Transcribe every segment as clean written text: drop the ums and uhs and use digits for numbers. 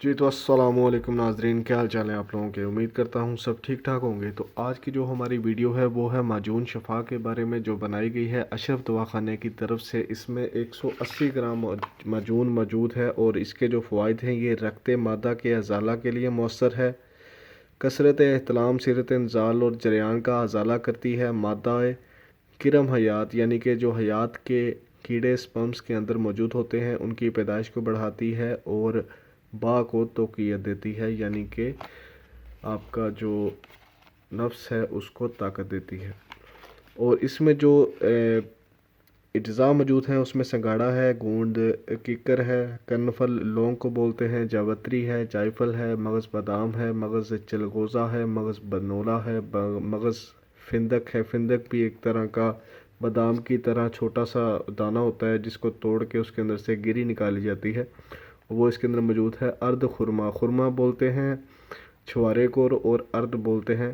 جی تو السلام علیکم ناظرین، کیا حال چال ہے آپ لوگوں کے؟ امید کرتا ہوں سب ٹھیک ٹھاک ہوں گے۔ تو آج کی جو ہماری ویڈیو ہے وہ ہے معجون شفا کے بارے میں، جو بنائی گئی ہے اشرف دواخانے کی طرف سے۔ اس میں 180 گرام معجون موجود ہے اور اس کے جو فوائد ہیں یہ رکت مادہ کے ازالہ کے لیے مؤثر ہے، کثرت احتلام صیرت انزال اور جریان کا ازالہ کرتی ہے، مادہ کرم حیات یعنی کہ جو حیات کے کیڑے سپمس کے اندر موجود ہوتے ہیں ان کی پیدائش کو بڑھاتی ہے، اور با کو توقیت دیتی ہے یعنی کہ آپ کا جو نفس ہے اس کو طاقت دیتی ہے۔ اور اس میں جو اجزاء موجود ہیں اس میں سنگاڑا ہے، گونڈ کیکر ہے، کرنفل لونگ کو بولتے ہیں، جاوتری ہے، جائفل ہے، مغز بادام ہے، مغز چلغوزہ ہے، مغز بنولا ہے، مغز فندق ہے۔ فندق بھی ایک طرح کا بادام کی طرح چھوٹا سا دانہ ہوتا ہے جس کو توڑ کے اس کے اندر سے گری نکالی جاتی ہے، وہ اس کے اندر موجود ہے۔ ارد خرما، خرما بولتے ہیں چھوارے کو، اور ارد بولتے ہیں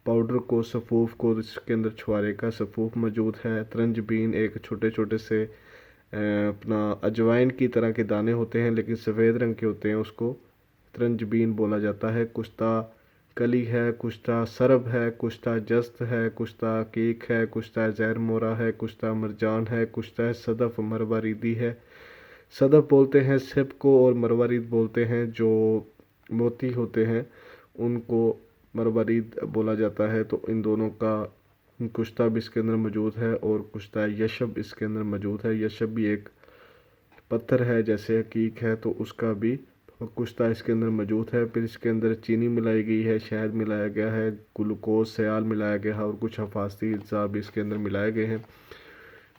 پاؤڈر کو، سفوف کو، اس کے اندر چھوارے کا سفوف موجود ہے۔ ترنج بین ایک چھوٹے چھوٹے سے اپنا اجوائن کی طرح کے دانے ہوتے ہیں لیکن سفید رنگ کے ہوتے ہیں، اس کو ترنج بین بولا جاتا ہے۔ کشتہ کلی ہے، کشتہ سرب ہے، کشتہ جست ہے، کشتہ کیک ہے، کشتہ زہر مورا ہے، کشتہ مرجان ہے، کشتہ صدف مرواریدی ہے۔ صدف بولتے ہیں سپ کو، اور مروارید بولتے ہیں جو موتی ہوتے ہیں ان کو مروارید بولا جاتا ہے۔ تو ان دونوں کا کشتہ بھی اس کے اندر موجود ہے، اور کشتہ یشب اس کے اندر موجود ہے۔ یشب بھی ایک پتھر ہے جیسے حقیق ہے، تو اس کا بھی کشتہ اس کے اندر موجود ہے۔ پھر اس کے اندر چینی ملائی گئی ہے، شہد ملایا گیا ہے، گلوکوز سیال ملایا گیا ہے، اور کچھ حفاظتی اجزاء بھی اس کے اندر ملائے گئے ہیں۔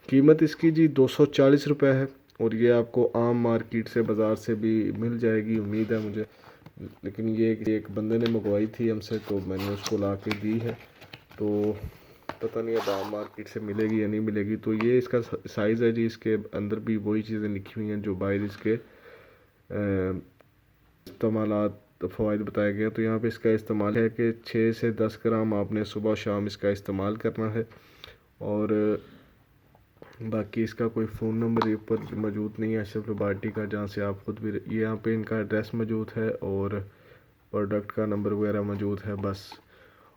قیمت اس کی جی 240 روپے ہے، اور یہ آپ کو عام مارکیٹ سے بازار سے بھی مل جائے گی امید ہے مجھے، لیکن یہ ایک بندے نے منگوائی تھی ہم سے تو میں نے اس کو لا کے دی ہے، تو پتہ نہیں اب عام مارکیٹ سے ملے گی یا نہیں ملے گی۔ تو یہ اس کا سائز ہے جی، اس کے اندر بھی وہی چیزیں لکھی ہوئی ہیں جو باہر اس کے استعمالات فوائد بتائے گئے ہیں۔ تو یہاں پہ اس کا استعمال ہے کہ 6 سے 10 گرام آپ نے صبح شام اس کا استعمال کرنا ہے، اور باقی اس کا کوئی فون نمبر یہ پر موجود نہیں ہے اشرف لیبارٹری کا، جہاں سے آپ خود بھی یہاں پہ ان کا ایڈریس موجود ہے اور پروڈکٹ کا نمبر وغیرہ موجود ہے بس۔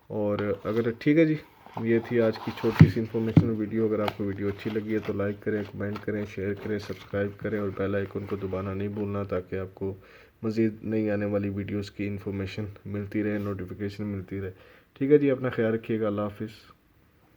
اور اگر ٹھیک ہے جی، یہ تھی آج کی چھوٹی سی انفارمیشن ویڈیو۔ اگر آپ کو ویڈیو اچھی لگی ہے تو لائک کریں، کمنٹ کریں، شیئر کریں، سبسکرائب کریں، اور بیل آئیکن کو دبانا نہیں بھولنا تاکہ آپ کو مزید نئی آنے والی ویڈیوز کی انفارمیشن ملتی رہے، نوٹیفیکیشن ملتی رہے۔ ٹھیک ہے جی، اپنا خیال رکھیے گا، اللہ حافظ۔